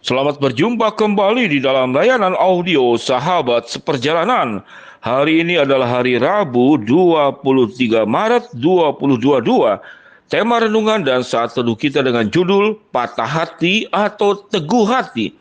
Selamat berjumpa kembali di dalam layanan audio Sahabat Seperjalanan. Hari ini adalah hari Rabu 23 Maret 2022. Tema renungan dan saat teduh kita dengan judul Patah Hati atau Teguh Hati.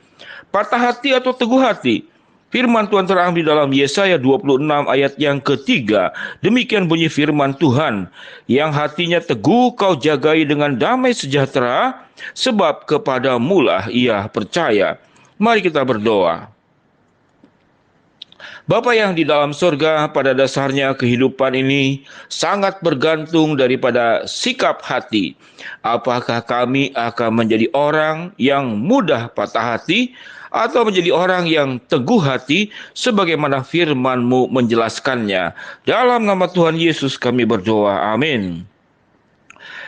Patah hati atau teguh hati. Firman Tuhan terambil dalam Yesaya 26 ayat yang ketiga. Demikian bunyi firman Tuhan. Yang hatinya teguh kau jagai dengan damai sejahtera, sebab kepadamulah ia percaya. Mari kita berdoa. Bapa yang di dalam surga, pada dasarnya kehidupan ini sangat bergantung daripada sikap hati. Apakah kami akan menjadi orang yang mudah patah hati atau menjadi orang yang teguh hati sebagaimana firman-Mu menjelaskannya. Dalam nama Tuhan Yesus kami berdoa. Amin.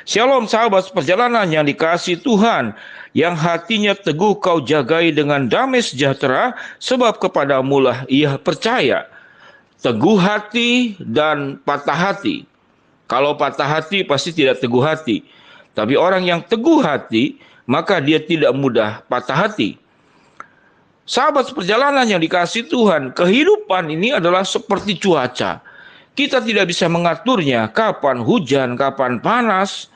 Shalom sahabat perjalanan yang dikasihi Tuhan, yang hatinya teguh kau jagai dengan damai sejahtera, sebab kepadamulah ia percaya. Teguh hati dan patah hati. Kalau patah hati pasti tidak teguh hati. Tapi orang yang teguh hati, maka dia tidak mudah patah hati. Sahabat perjalanan yang dikasihi Tuhan, kehidupan ini adalah seperti cuaca. Kita tidak bisa mengaturnya, kapan hujan, kapan panas.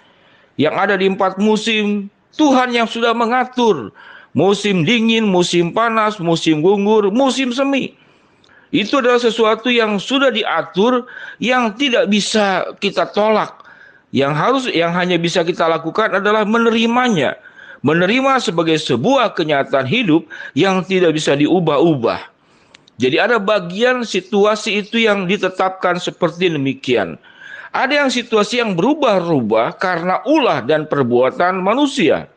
Yang ada di 4 musim, Tuhan yang sudah mengatur. Musim dingin, musim panas, musim gugur, musim semi. Itu adalah sesuatu yang sudah diatur, yang tidak bisa kita tolak. Yang hanya bisa kita lakukan adalah menerimanya. Menerima sebagai sebuah kenyataan hidup yang tidak bisa diubah-ubah. Jadi ada bagian situasi itu yang ditetapkan seperti demikian. Ada yang situasi yang berubah-ubah karena ulah dan perbuatan manusia.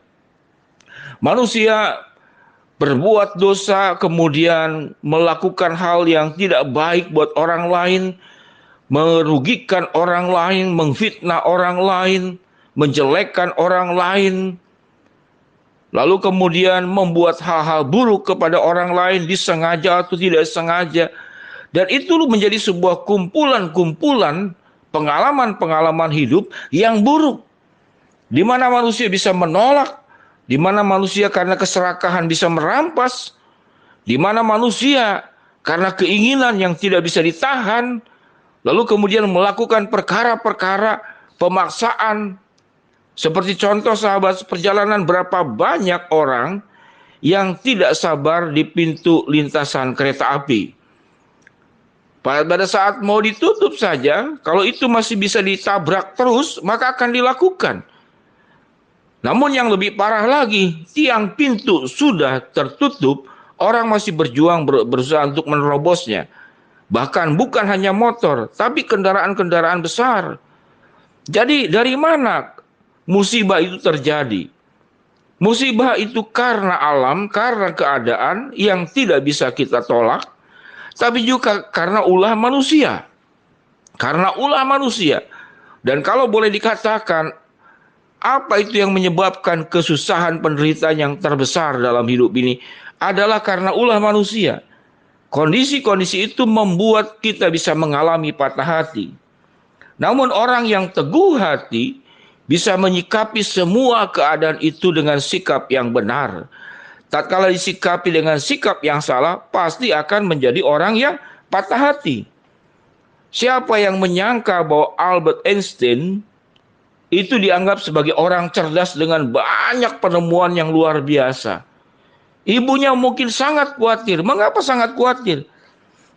Manusia berbuat dosa, kemudian melakukan hal yang tidak baik buat orang lain, merugikan orang lain, memfitnah orang lain, menjelekkan orang lain, lalu kemudian membuat hal-hal buruk kepada orang lain disengaja atau tidak sengaja. Dan itu menjadi sebuah kumpulan-kumpulan pengalaman-pengalaman hidup yang buruk. Di mana manusia bisa menolak, di mana manusia karena keserakahan bisa merampas, di mana manusia karena keinginan yang tidak bisa ditahan, lalu kemudian melakukan perkara-perkara pemaksaan. Seperti contoh sahabat perjalanan, berapa banyak orang yang tidak sabar di pintu lintasan kereta api. Pada saat mau ditutup saja, kalau itu masih bisa ditabrak terus, maka akan dilakukan. Namun yang lebih parah lagi, tiang pintu sudah tertutup, orang masih berjuang berusaha untuk menerobosnya. Bahkan bukan hanya motor, tapi kendaraan-kendaraan besar. Jadi dari mana musibah itu terjadi? Musibah itu karena alam, karena keadaan yang tidak bisa kita tolak, tapi juga karena ulah manusia. Karena ulah manusia. Dan kalau boleh dikatakan, apa itu yang menyebabkan kesusahan penderitaan yang terbesar dalam hidup ini? Adalah karena ulah manusia. Kondisi-kondisi itu membuat kita bisa mengalami patah hati. Namun orang yang teguh hati bisa menyikapi semua keadaan itu dengan sikap yang benar. Tatkala disikapi dengan sikap yang salah, pasti akan menjadi orang yang patah hati. Siapa yang menyangka bahwa Albert Einstein itu dianggap sebagai orang cerdas dengan banyak penemuan yang luar biasa? Ibunya mungkin sangat khawatir. Mengapa sangat khawatir?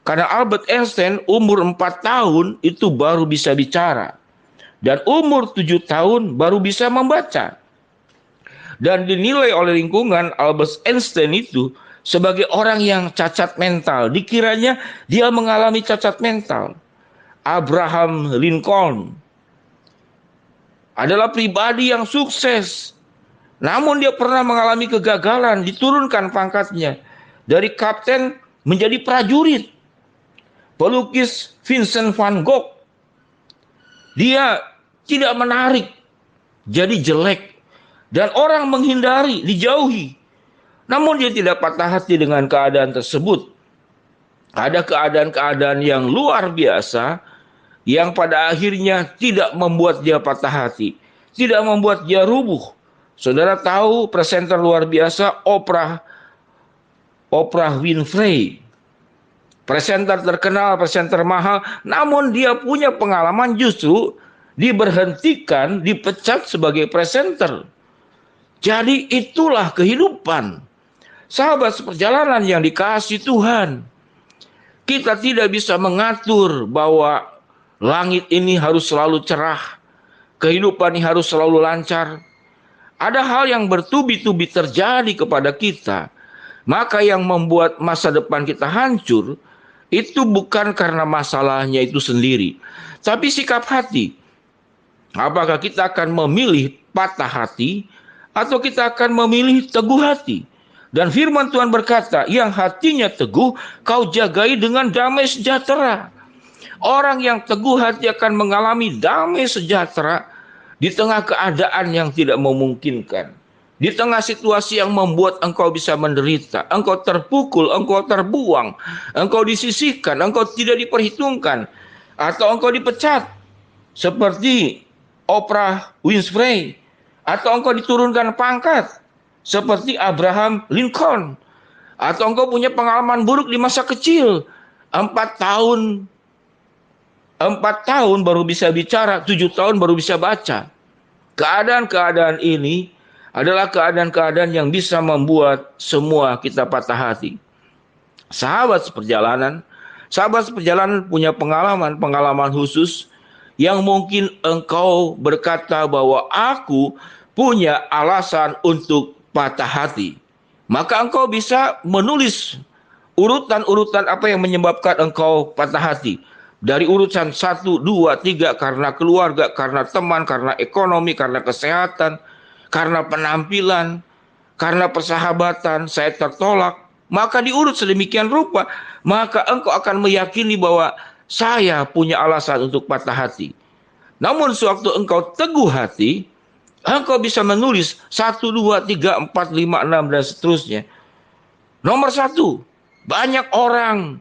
Karena Albert Einstein umur 4 tahun itu baru bisa bicara. Dan umur 7 tahun baru bisa membaca. Dan dinilai oleh lingkungan Albert Einstein itu sebagai orang yang cacat mental. Dikiranya dia mengalami cacat mental. Abraham Lincoln adalah pribadi yang sukses. Namun dia pernah mengalami kegagalan, diturunkan pangkatnya. Dari kapten menjadi prajurit. Pelukis Vincent van Gogh, dia tidak menarik, jadi jelek. Dan orang menghindari, dijauhi. Namun dia tidak patah hati dengan keadaan tersebut. Ada keadaan-keadaan yang luar biasa yang pada akhirnya tidak membuat dia patah hati. Tidak membuat dia rubuh. Saudara tahu presenter luar biasa Oprah Oprah Winfrey. Presenter terkenal, presenter mahal, namun dia punya pengalaman justru diberhentikan, dipecat sebagai presenter. Jadi itulah kehidupan. Sahabat seperjalanan yang dikasihi Tuhan, kita tidak bisa mengatur bahwa langit ini harus selalu cerah, kehidupan ini harus selalu lancar. Ada hal yang bertubi-tubi terjadi kepada kita, maka yang membuat masa depan kita hancur, itu bukan karena masalahnya itu sendiri, tapi sikap hati. Apakah kita akan memilih patah hati, atau kita akan memilih teguh hati? Dan firman Tuhan berkata, yang hatinya teguh, kau jagai dengan damai sejahtera. Orang yang teguh hati akan mengalami damai sejahtera di tengah keadaan yang tidak memungkinkan. Di tengah situasi yang membuat engkau bisa menderita, engkau terpukul, engkau terbuang, engkau disisihkan, engkau tidak diperhitungkan, atau engkau dipecat. Seperti Oprah Winfrey, atau engkau diturunkan pangkat seperti Abraham Lincoln, atau engkau punya pengalaman buruk di masa kecil, 4 tahun baru bisa bicara, 7 tahun baru bisa baca. Keadaan-keadaan ini adalah keadaan-keadaan yang bisa membuat semua kita patah hati. Sahabat seperjalanan punya pengalaman khusus yang mungkin engkau berkata bahwa aku punya alasan untuk patah hati. Maka engkau bisa menulis urutan-urutan apa yang menyebabkan engkau patah hati. Dari urutan 1, 2, 3, karena keluarga, karena teman, karena ekonomi, karena kesehatan, karena penampilan, karena persahabatan, saya tertolak. Maka diurut sedemikian rupa, maka engkau akan meyakini bahwa saya punya alasan untuk patah hati. Namun sewaktu engkau teguh hati, engkau bisa menulis 1, 2, 3, 4, 5, 6, dan seterusnya. Nomor 1, banyak orang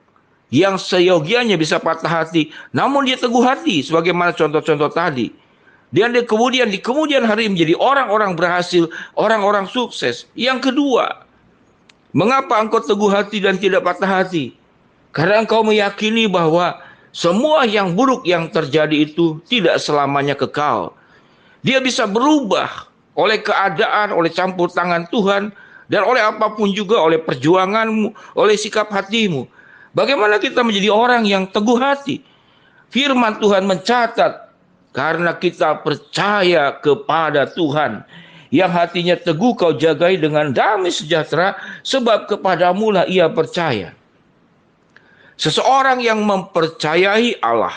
yang seyogianya bisa patah hati, namun dia teguh hati, sebagaimana contoh-contoh tadi. Dan dia kemudian di kemudian hari menjadi orang-orang berhasil, orang-orang sukses. Yang kedua, mengapa engkau teguh hati dan tidak patah hati? Karena engkau meyakini bahwa semua yang buruk yang terjadi itu tidak selamanya kekal. Dia bisa berubah oleh keadaan, oleh campur tangan Tuhan, dan oleh apapun juga, oleh perjuanganmu, oleh sikap hatimu. Bagaimana kita menjadi orang yang teguh hati? Firman Tuhan mencatat, karena kita percaya kepada Tuhan, yang hatinya teguh kau jagai dengan damai sejahtera, sebab kepadamulah ia percaya. Seseorang yang mempercayai Allah,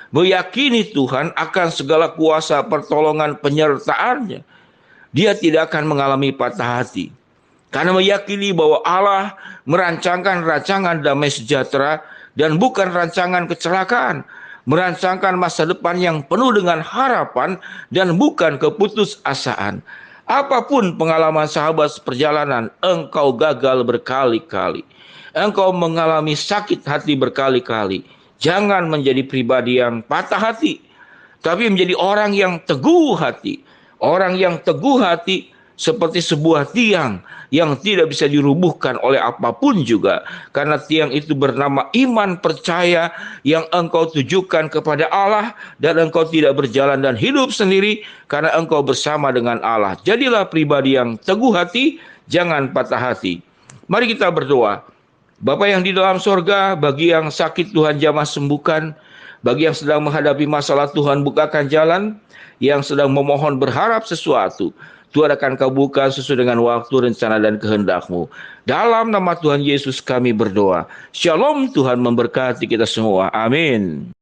meyakini Tuhan akan segala kuasa pertolongan penyertaannya, dia tidak akan mengalami patah hati. Karena meyakini bahwa Allah merancangkan rancangan damai sejahtera dan bukan rancangan kecelakaan. Merancangkan masa depan yang penuh dengan harapan dan bukan keputusasaan. Apapun pengalaman sahabat seperjalanan, engkau gagal berkali-kali. Engkau mengalami sakit hati berkali-kali. Jangan menjadi pribadi yang patah hati, tapi menjadi orang yang teguh hati. Orang yang teguh hati seperti sebuah tiang yang tidak bisa dirubuhkan oleh apapun juga. Karena tiang itu bernama iman percaya yang engkau tujukan kepada Allah, dan engkau tidak berjalan dan hidup sendiri karena engkau bersama dengan Allah. Jadilah pribadi yang teguh hati, jangan patah hati. Mari kita berdoa. Bapa yang di dalam sorga, bagi yang sakit Tuhan jamah sembuhkan, bagi yang sedang menghadapi masalah Tuhan bukakan jalan, yang sedang memohon berharap sesuatu, Tuhan akan kabulkan sesuai dengan waktu, rencana, dan kehendak-Mu. Dalam nama Tuhan Yesus kami berdoa. Shalom, Tuhan memberkati kita semua. Amin.